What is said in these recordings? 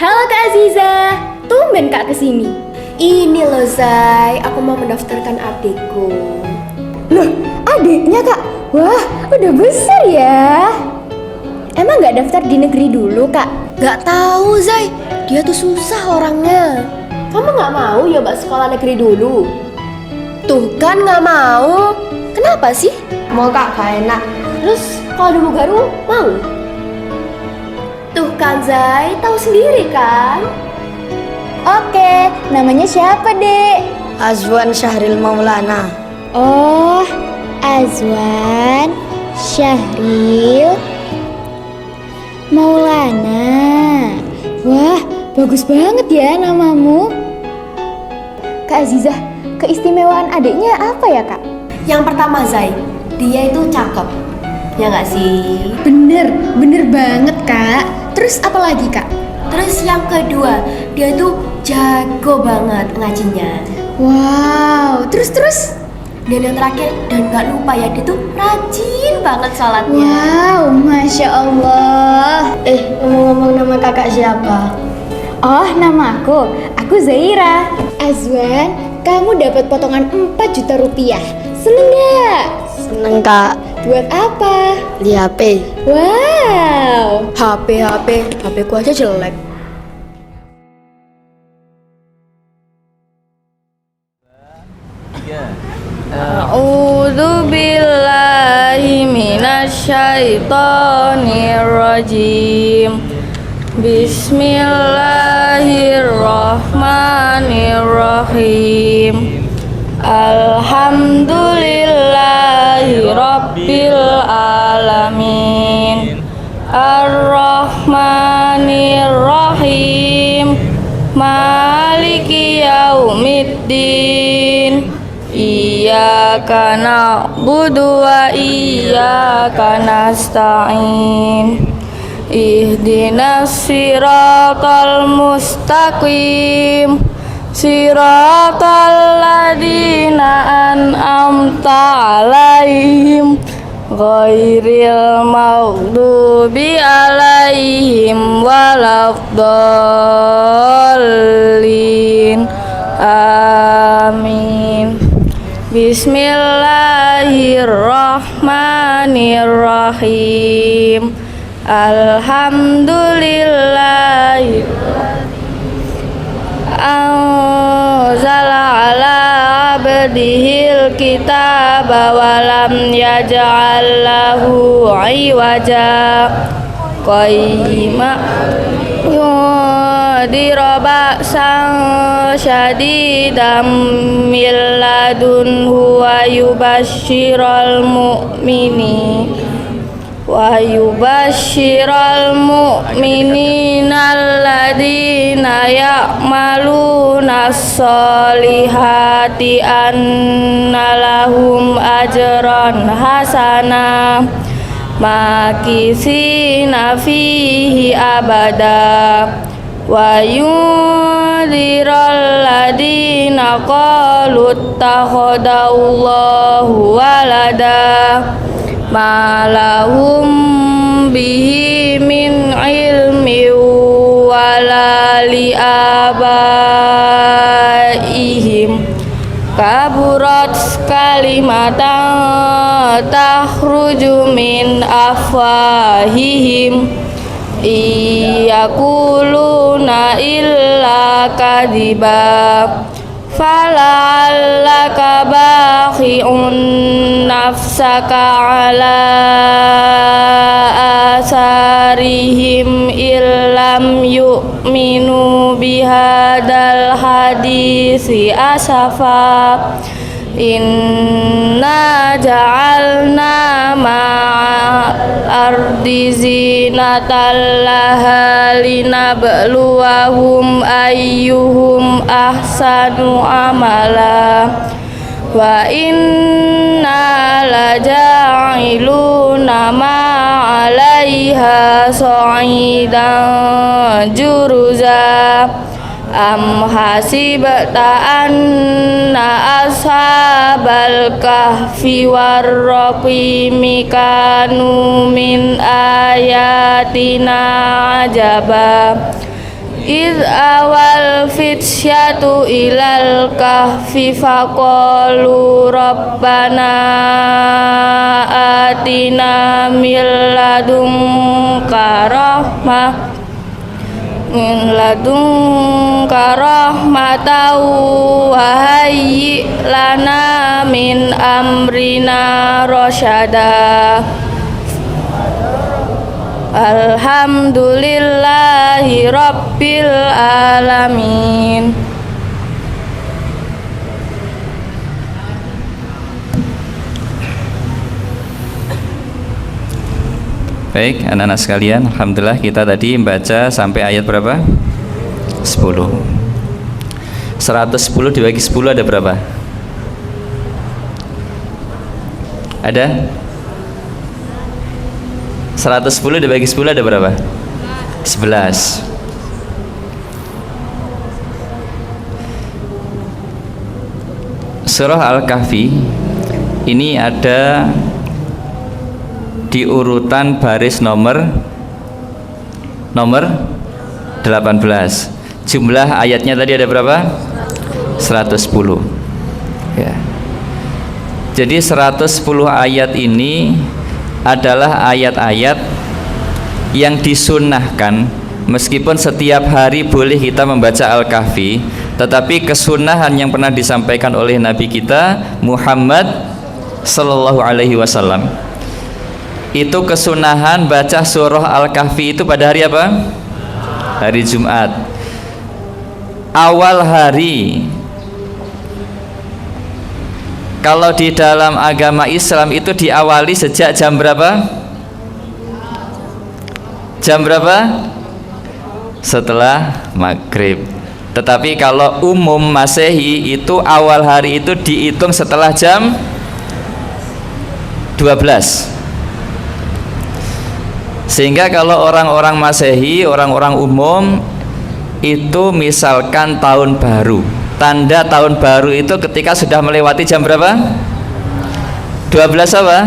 Halo Kak Aziza, tumben Kak kesini. Ini loh Zai, aku mau mendaftarkan adikku. Loh, adiknya Kak? Wah, udah besar ya. Emang gak daftar di negeri dulu Kak? Gak tahu Zai, dia tuh susah orangnya. Kamu gak mau nyoba sekolah negeri dulu? Tuh kan gak mau. Kenapa sih? Mau Kak, gak enak. Terus kalau dulu garu mau? Tuh kan Zai, tahu sendiri kan? Oke, namanya siapa Dek? Azwan Syahril Maulana. Oh, Azwan Syahril Maulana. Wah, bagus banget ya namamu. Kak Azizah, keistimewaan adiknya apa ya Kak? Yang pertama Zai, dia itu cakep. Ya gak sih? Bener banget Kak. Terus apa lagi Kak? Terus yang kedua, dia tuh jago banget ngajinya. Wow, terus? Dan yang terakhir, dan gak lupa ya, dia tuh rajin banget sholatnya. Wow, Masya Allah. Ngomong-ngomong nama kakak siapa? Oh, nama aku Zaira. Azwan, kamu dapat potongan 4 juta rupiah. Seneng gak? Seneng Kak. Buat apa? Di HP. Wow. HP ku aja jelek. A'udzu billahi minasyaitonir rajim. Bismillahirrahmanirrahim. Alhamdulillahi rabbil alamin. Ar-Rahmanir Rahim. Maliki yaumiddin. Iyyaka na'budu wa iyyaka nasta'in. Ihdinas siratal mustaqim. Siratal ladzina an'amta 'alaihim ghairil maghdubi 'alaihim waladdallin. Amin. Bismillahirrahmanirrahim. Alhamdulillahi anzala ala abdihil kitaba walam yaj'al lahu iwaja qayyima yudhira ba'san syadidan min ladunhu wa yubashshiral mu'minina alladzina ya'maluna sholihati anna lahum ajran hasana makisina fihi abada wa yunziral ladzina qalu ittakhadallahu walada ma lahum bihi min ilmi wala li abaihim kaburat kalimatan takhruju min afwahihim iyakuluna illa kadiba fala'allaka bakhi'un nafsaka ala asarihim illam yu'minu bihadal hadisi asafa inna ja'alna ma'al ardi zinatan laha linabluwahum ayyuhum ahsanu amala wa inna laja'iluna ma'alaiha sa'idan juruza am hasibta anna ashabal kahfi warraqimi kanu min ayatina ajaba Id awal fityatu ilal kahfi faqalu rabbana atina min ladunka rahmatan wa hayyi lana min amrina rasyada. Alhamdulillahi rabbil alamin. Baik, anak-anak sekalian, alhamdulillah kita tadi membaca sampai ayat berapa? 10. 110 dibagi 10 ada berapa? Ada? 110 dibagi 10 ada berapa? 11. Surah Al-Kahfi ini ada di urutan baris nomor 18. Jumlah ayatnya tadi ada berapa? 110. Ya. Jadi 110 ayat ini adalah ayat-ayat yang disunnahkan, meskipun setiap hari boleh kita membaca Al-Kahfi, tetapi kesunahan yang pernah disampaikan oleh Nabi kita Muhammad Sallallahu Alaihi Wasallam itu kesunahan baca surah Al-Kahfi itu pada hari apa? Hari Jumat. Awal hari. Kalau di dalam agama Islam itu diawali sejak jam berapa? Jam berapa? Setelah maghrib. Tetapi kalau umum Masehi itu awal hari itu dihitung setelah jam 12. Sehingga kalau orang-orang Masehi, orang-orang umum itu misalkan tahun baru, tanda tahun baru itu ketika sudah melewati jam berapa? 12 apa?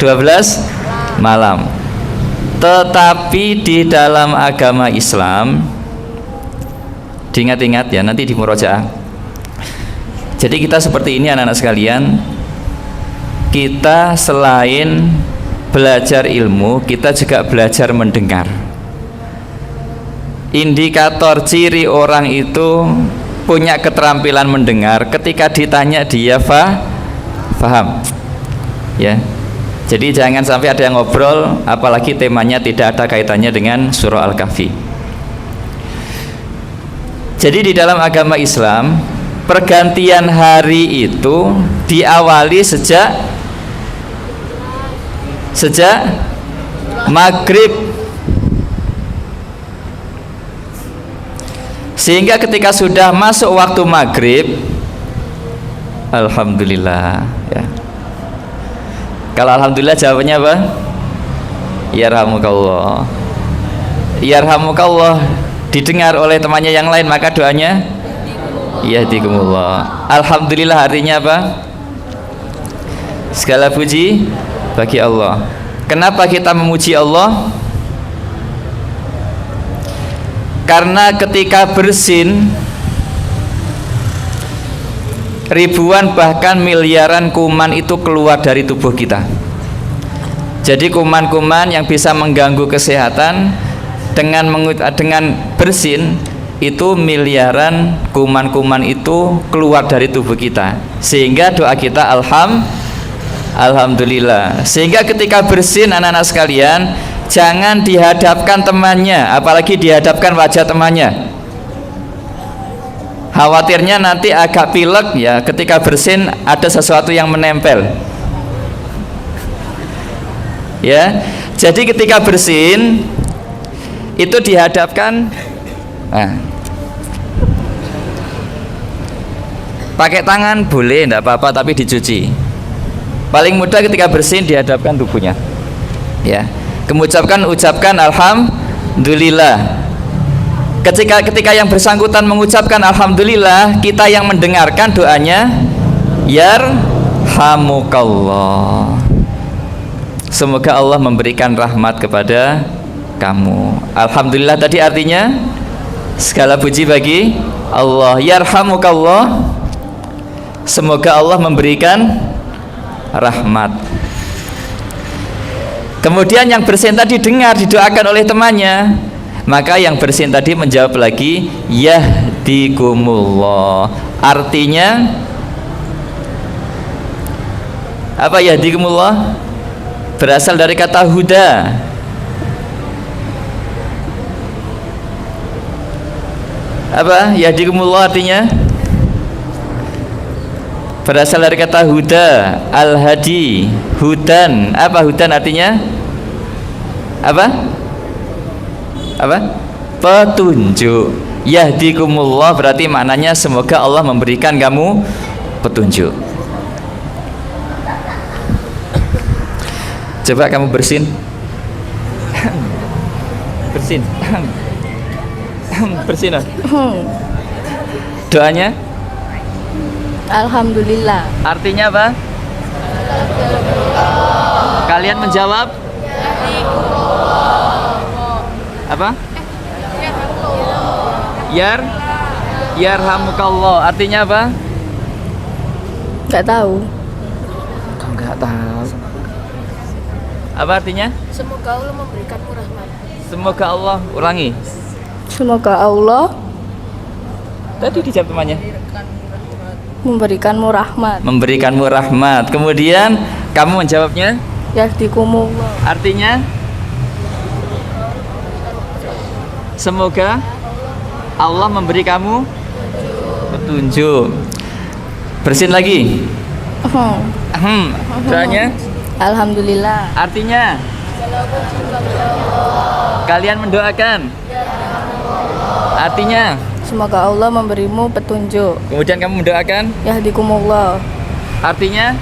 12 malam. Tetapi di dalam agama Islam, diingat-ingat ya, nanti di murojaah. Jadi kita seperti ini anak-anak sekalian, kita selain belajar ilmu, kita juga belajar mendengar. Indikator ciri orang itu punya keterampilan mendengar ketika ditanya dia faham. Ya. Jadi jangan sampai ada yang ngobrol apalagi temanya tidak ada kaitannya dengan surah Al-Kahfi. Jadi di dalam agama Islam, pergantian hari itu diawali sejak maghrib. Sehingga ketika sudah masuk waktu maghrib, alhamdulillah ya. Kalau alhamdulillah jawabannya apa? Yarhamukallah. Yarhamukallah didengar oleh temannya yang lain, maka doanya yahdikumullah. Alhamdulillah artinya apa? Segala puji bagi Allah. Kenapa kita memuji Allah? Karena ketika bersin, ribuan bahkan miliaran kuman itu keluar dari tubuh kita. Jadi kuman-kuman yang bisa mengganggu kesehatan dengan bersin itu miliaran kuman-kuman itu keluar dari tubuh kita. Sehingga doa kita alhamdulillah. Sehingga ketika bersin anak-anak sekalian, jangan dihadapkan temannya, apalagi dihadapkan wajah temannya. Khawatirnya nanti agak pilek ya, ketika bersin ada sesuatu yang menempel. Ya, jadi ketika bersin itu dihadapkan, pakai tangan boleh, tidak apa-apa, tapi dicuci. Paling mudah ketika bersin dihadapkan tubuhnya. Ya. Ucapkan alhamdulillah. Ketika yang bersangkutan mengucapkan alhamdulillah, kita yang mendengarkan doanya yarhamukallah. Semoga Allah memberikan rahmat kepada kamu. Alhamdulillah tadi artinya segala puji bagi Allah. Yarhamukallah, semoga Allah memberikan rahmat. Kemudian yang bersin tadi dengar didoakan oleh temannya, maka yang bersin tadi menjawab lagi yahdikumullah. Artinya apa yahdikumullah? Berasal dari kata huda. Apa yahdikumullah artinya? Berasal dari kata huda, al-hadi, hudan. Apa hudan artinya? Apa? Apa? Petunjuk. Yahdikumullah berarti maknanya semoga Allah memberikan kamu petunjuk. Coba kamu bersin. Bersin. Bersin. Doanya? Alhamdulillah. Artinya apa? Kalian menjawab? Apa? Yarhamukallah. Artinya apa? Nggak tahu. Kau nggak tahu. Apa artinya? Semoga Allah memberikanmu rahmat. Semoga Allah ulangi. Semoga Allah Tadi dijawab temannya. memberikanmu rahmat. Memberikanmu rahmat. Kemudian kamu menjawabnya? Yahdikumullah. Artinya? Semoga Allah memberi kamu petunjuk. Bersin lagi. Doanya? Alhamdulillah. Artinya? Kalian mendoakan. Artinya? Semoga Allah memberimu petunjuk. Kemudian kamu mendoakan. Yahdikumullah. Artinya?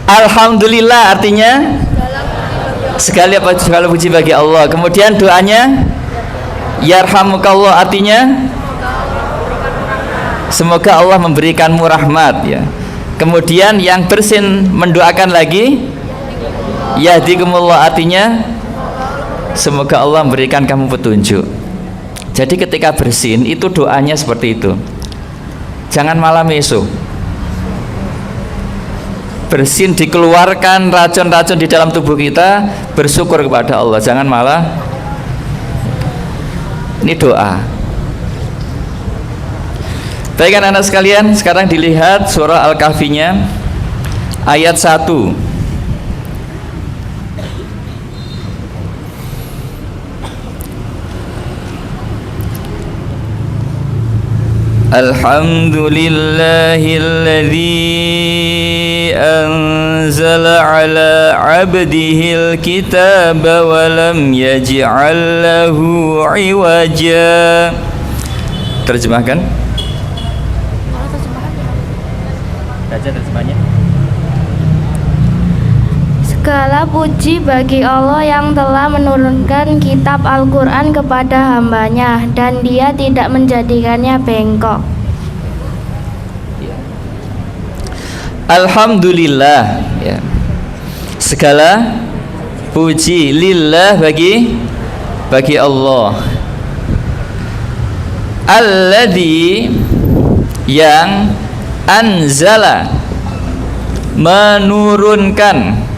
Alhamdulillah artinya segala puji bagi Allah. Kemudian doanya yarhamukallah artinya semoga Allah memberikanmu rahmat ya. Kemudian yang bersin mendoakan lagi yahdikumullah artinya semoga Allah memberikan kamu petunjuk. Jadi ketika bersin itu doanya seperti itu. Jangan malam esok bersin dikeluarkan racun-racun di dalam tubuh kita, bersyukur kepada Allah. Jangan malah ini doa. Baik anak-anak sekalian, sekarang dilihat surah Al-Kahfinya ayat 1. Alhamdulillahilladzi anzala ala abdihil kitaba wa lam yaj'al lahu iwaja. Terjemahkan. Baca terjemahnya. Segala puji bagi Allah yang telah menurunkan kitab Al-Quran kepada hambanya dan dia tidak menjadikannya bengkok. Alhamdulillah ya. Segala puji lillah bagi Allah. Alladzi yang anzala menurunkan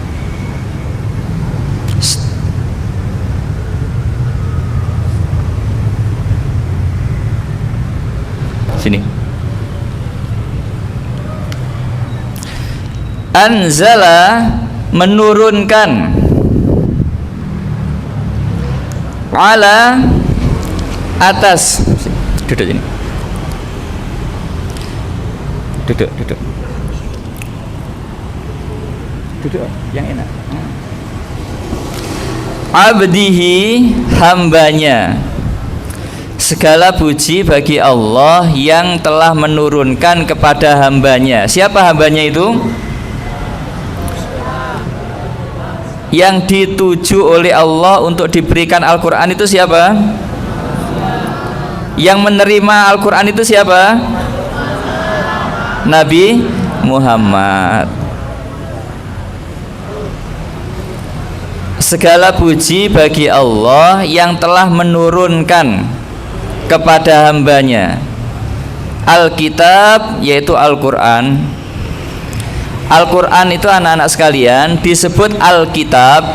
sini. Anzala menurunkan ala atas. Duduk ini. Duduk. Duduk yang enak. Abdihi hambanya. Segala puji bagi Allah yang telah menurunkan kepada hambanya. Siapa hambanya itu? Yang dituju oleh Allah untuk diberikan Al-Quran itu siapa? Yang menerima Al-Quran itu siapa? Nabi Muhammad. segala puji bagi Allah yang telah menurunkan kepada hambanya Alkitab, yaitu Al-Quran. Al-Quran itu anak-anak sekalian disebut Alkitab.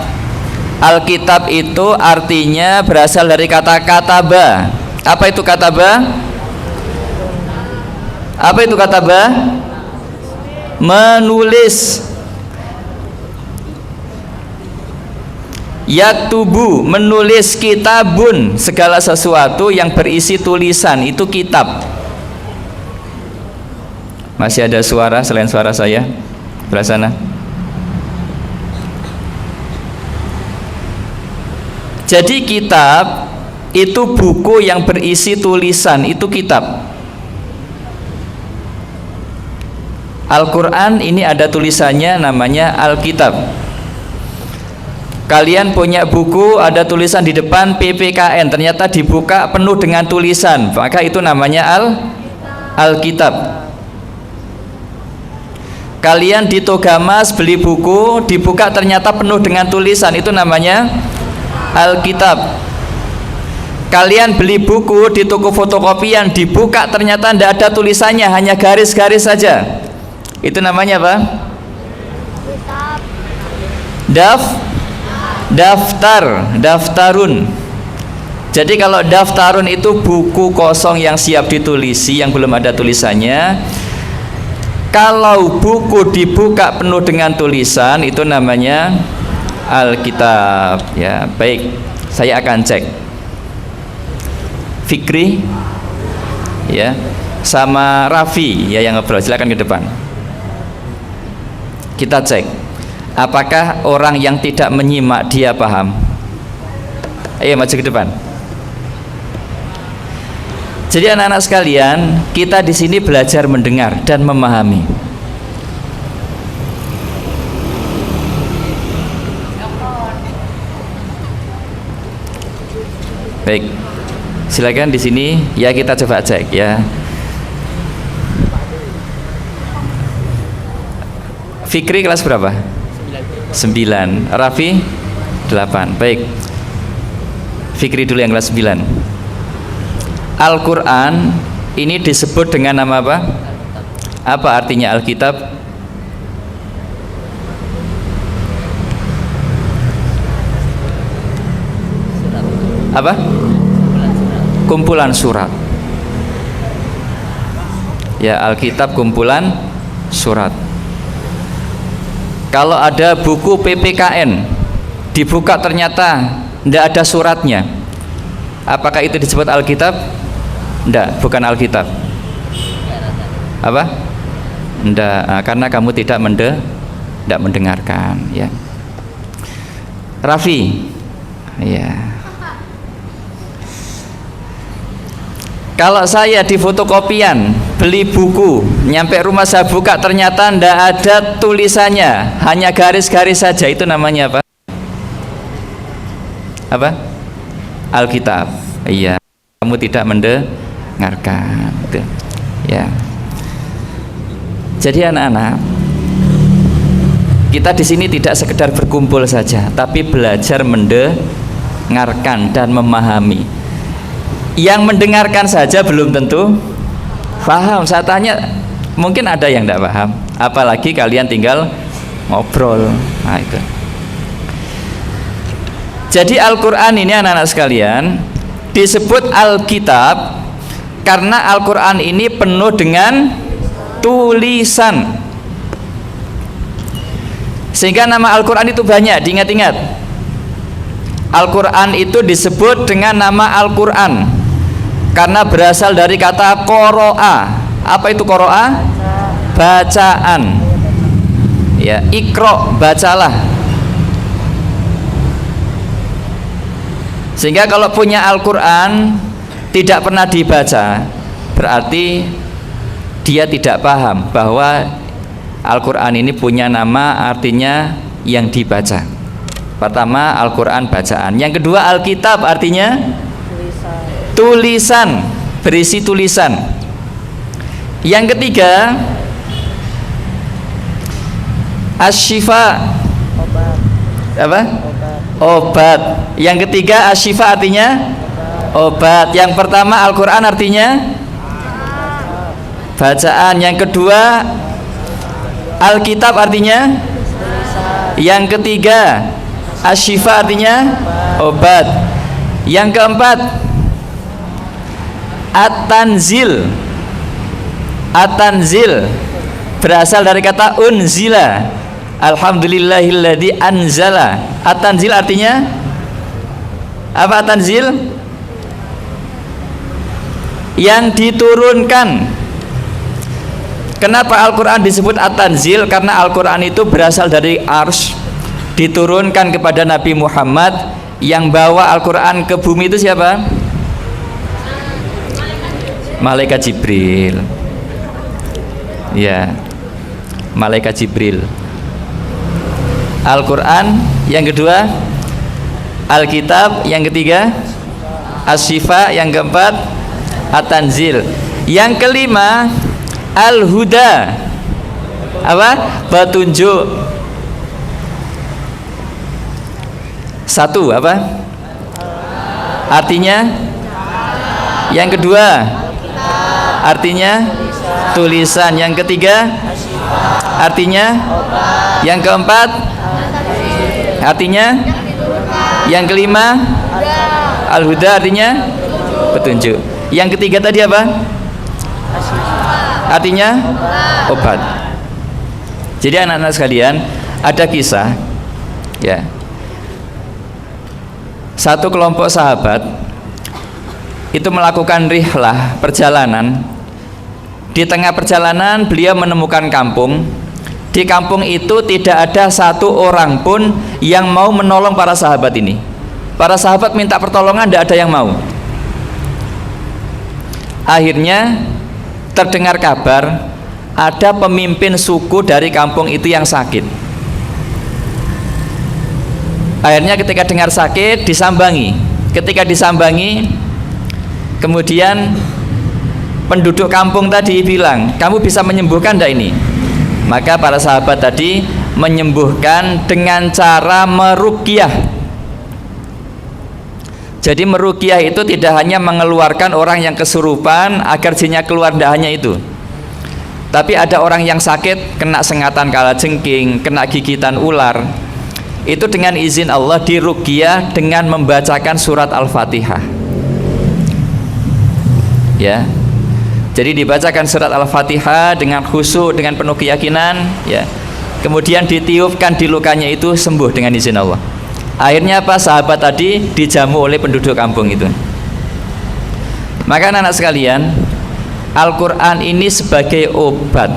Alkitab itu artinya berasal dari kata kataba. Apa itu kataba? Apa itu kataba? Menulis. Yaktubu, menulis, kitabun, segala sesuatu yang berisi tulisan itu kitab. Masih ada suara selain suara saya? Belah sana. Jadi kitab itu buku yang berisi tulisan, itu kitab. Al-Quran ini ada tulisannya, namanya Alkitab. Kalian punya buku, ada tulisan di depan PPKN, ternyata dibuka penuh dengan tulisan, maka itu namanya Alkitab. Kalian di Togamas beli buku, dibuka ternyata penuh dengan tulisan, itu namanya Alkitab. Kalian beli buku di toko fotokopian, dibuka ternyata tidak ada tulisannya, hanya garis-garis saja, itu namanya apa? Daftarun. Jadi kalau daftarun itu buku kosong yang siap ditulisi, yang belum ada tulisannya. Kalau buku dibuka penuh dengan tulisan, itu namanya Alkitab. Ya, baik. Saya akan cek. Fikri, ya, sama Raffi, ya, yang ngobrol. Silakan ke depan. Kita cek. Apakah orang yang tidak menyimak dia paham? Ayo maju ke depan. Jadi anak-anak sekalian, kita di sini belajar mendengar dan memahami. Baik, silakan di sini. Ya, kita coba cek ya. Fikri kelas berapa? 9. Raffi 8. Baik, Fikri dulu yang kelas 9. Al-Quran ini disebut dengan nama apa? Apa artinya Alkitab? Apa? Kumpulan surat. Ya, Alkitab kumpulan surat. Kalau ada buku PPKN dibuka ternyata tidak ada suratnya, apakah itu disebut Alkitab? Tidak, bukan Alkitab. Apa? Tidak, karena kamu tidak mendengarkan. Ya. Raffi, ya. Kalau saya di fotokopian beli buku, nyampe rumah saya buka ternyata tidak ada tulisannya, hanya garis-garis saja, itu namanya apa? Apa? Alkitab. Iya, kamu tidak mendengarkan. Gitu. Ya. Jadi anak-anak, kita di sini tidak sekedar berkumpul saja, tapi belajar mendengarkan dan memahami. Yang mendengarkan saja belum tentu paham. Saya tanya, mungkin ada yang tidak paham, apalagi kalian tinggal ngobrol. Nah, itu. Jadi Al-Quran ini anak-anak sekalian disebut Alkitab karena Al-Quran ini penuh dengan tulisan, sehingga nama Al-Quran itu banyak. Diingat-ingat, Al-Quran itu disebut dengan nama Al-Quran karena berasal dari kata qoro'a. Apa itu qoro'a? Bacaan. Ya, ikro, bacalah. Sehingga kalau punya Al-Quran tidak pernah dibaca, berarti dia tidak paham bahwa Al-Quran ini punya nama, artinya yang dibaca. Pertama, Al-Quran bacaan. Yang kedua, Alkitab artinya tulisan, berisi tulisan. Yang ketiga, Asy-Syifa, apa? Obat. Yang ketiga asyifa artinya obat. Yang pertama Al-Quran artinya bacaan. Yang kedua Alkitab artinya, yang ketiga asyifa artinya obat. Yang keempat at-tanzil. At-tanzil berasal dari kata unzila. Alhamdulillahilladzi anzala. At-tanzil artinya apa? At-tanzil yang diturunkan. Kenapa Al-Quran disebut At-Tanzil? Karena Al-Quran itu berasal dari Arsy, diturunkan kepada Nabi Muhammad. Yang bawa Al-Quran ke bumi itu siapa? Malaikat Jibril. Ya, Malaikat Jibril. Al-Quran, yang kedua Alkitab, yang ketiga Asyifa, yang keempat At-Tanzil, yang kelima Al-Huda. Apa? Petunjuk. Satu apa? Artinya? Yang kedua artinya tulisan. Yang ketiga artinya? Yang keempat artinya? Yang kelima Al-Huda artinya petunjuk. Yang ketiga tadi apa? Artinya obat. Jadi anak-anak sekalian, ada kisah ya. Satu kelompok sahabat itu melakukan rihlah, perjalanan. Di tengah perjalanan beliau menemukan kampung. Di kampung itu tidak ada satu orang pun yang mau menolong para sahabat ini. Para sahabat minta pertolongan, tidak ada yang mau. Akhirnya terdengar kabar ada pemimpin suku dari kampung itu yang sakit. Akhirnya ketika dengar sakit disambangi. Ketika disambangi, kemudian penduduk kampung tadi bilang, kamu bisa menyembuhkan tidak ini? Maka para sahabat tadi menyembuhkan dengan cara meruqyah. Jadi meruqyah itu tidak hanya mengeluarkan orang yang kesurupan agar jinnya keluar, tidak hanya itu. Tapi ada orang yang sakit, kena sengatan kalajengking, kena gigitan ular, itu dengan izin Allah diruqyah dengan membacakan surat Al-Fatihah. Ya. Jadi dibacakan surat Al-Fatihah dengan khusyuk, dengan penuh keyakinan, ya. Kemudian ditiupkan di lukanya, itu sembuh dengan izin Allah. Akhirnya apa? Sahabat tadi dijamu oleh penduduk kampung itu. Maka anak-anak sekalian, Al-Quran ini sebagai obat,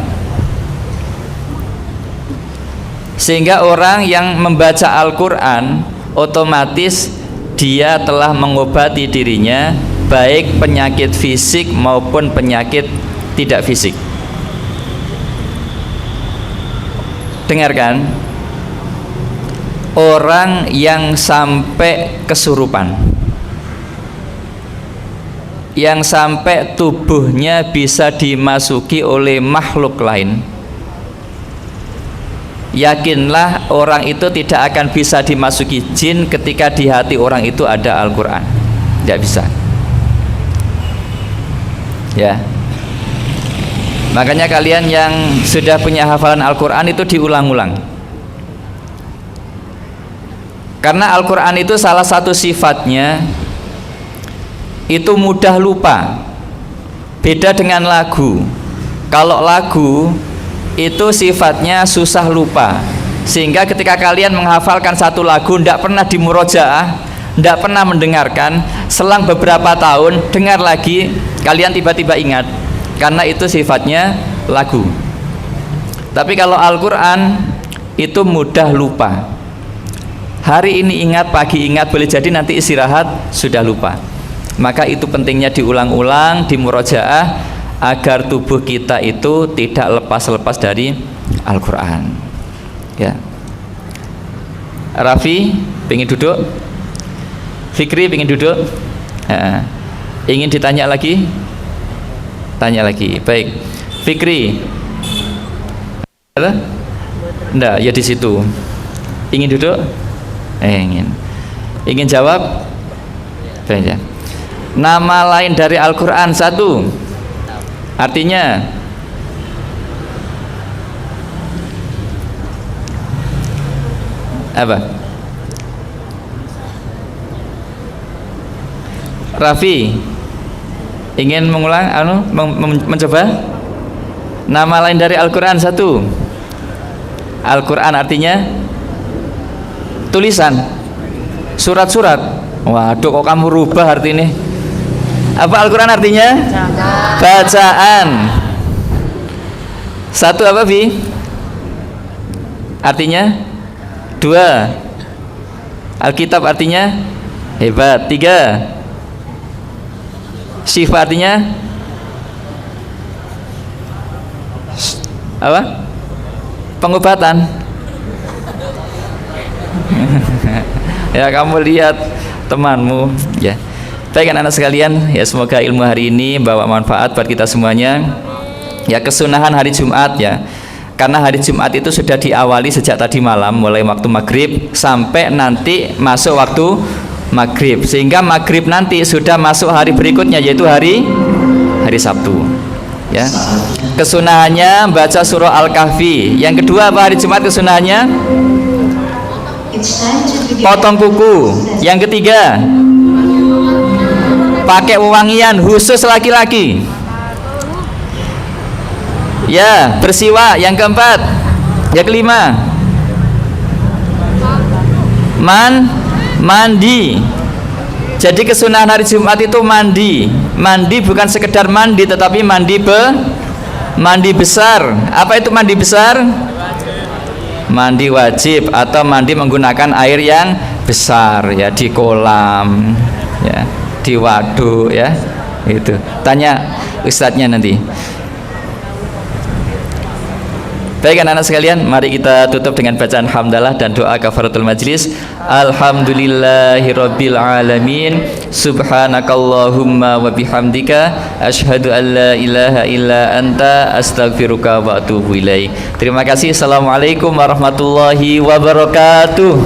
sehingga orang yang membaca Al-Quran otomatis dia telah mengobati dirinya, baik penyakit fisik maupun penyakit tidak fisik. Dengarkan, orang yang sampai kesurupan, yang sampai tubuhnya bisa dimasuki oleh makhluk lain, yakinlah orang itu tidak akan bisa dimasuki jin ketika di hati orang itu ada Al-Quran. Tidak bisa. Ya. Makanya kalian yang sudah punya hafalan Al-Quran itu diulang-ulang. Karena Al-Quran itu salah satu sifatnya itu mudah lupa. Beda dengan lagu. Kalau lagu itu sifatnya susah lupa, sehingga ketika kalian menghafalkan satu lagu, tidak pernah dimurojaah, tidak pernah mendengarkan, selang beberapa tahun dengar lagi, kalian tiba-tiba ingat, karena itu sifatnya lagu. Tapi kalau Al-Quran itu mudah lupa. Hari ini ingat, pagi ingat, boleh jadi nanti istirahat sudah lupa. Maka itu pentingnya diulang-ulang, dimurojaah, agar tubuh kita itu tidak lepas-lepas dari Al-Quran. Ya. Raffi pengen duduk, Fikri pengen duduk, ingin ditanya lagi, tanya lagi. Baik, Fikri, enggak ya di situ, ingin duduk, Ingin jawab? Baik ya. Nama lain dari Al-Quran satu, artinya apa? Raffi ingin mengulang, mencoba? Nama lain dari Al-Quran satu. Al-Quran artinya tulisan, surat-surat. Waduh, kok kamu rubah arti ini? Apa Al-Quran artinya? Bacaan. Satu apa, Bi? Artinya? Dua. Alkitab artinya? Hebat. Tiga. Syifa artinya? Apa? Pengobatan. Ya, kamu lihat temanmu ya. Baik anak-anak sekalian, ya semoga ilmu hari ini bawa manfaat buat kita semuanya. Ya, kesunahan hari Jumat ya. Karena hari Jumat itu sudah diawali sejak tadi malam, mulai waktu maghrib sampai nanti masuk waktu maghrib, sehingga maghrib nanti sudah masuk hari berikutnya, yaitu hari Sabtu ya. Kesunahannya baca surah Al-Kahfi. Yang kedua apa hari Jumat kesunahannya? Potong kuku. Yang ketiga pakai wewangian khusus laki-laki ya, bersiwak. Yang keempat, yang kelima mandi. Jadi kesunahan hari Jumat itu mandi. Mandi bukan sekedar mandi, tetapi mandi besar. Apa itu mandi besar? Mandi wajib atau mandi menggunakan air yang besar ya, di kolam ya, di waduk ya. Itu tanya ustadznya nanti. Baik anak-anak sekalian, mari kita tutup dengan bacaan hamdalah dan doa kafaratul majlis. Alhamdulillahirabbil alamin. Subhanakallahumma wa bihamdika asyhadu an la ilaha illa anta astaghfiruka wa atubu ilaik. Terima kasih. Assalamualaikum warahmatullahi wabarakatuh.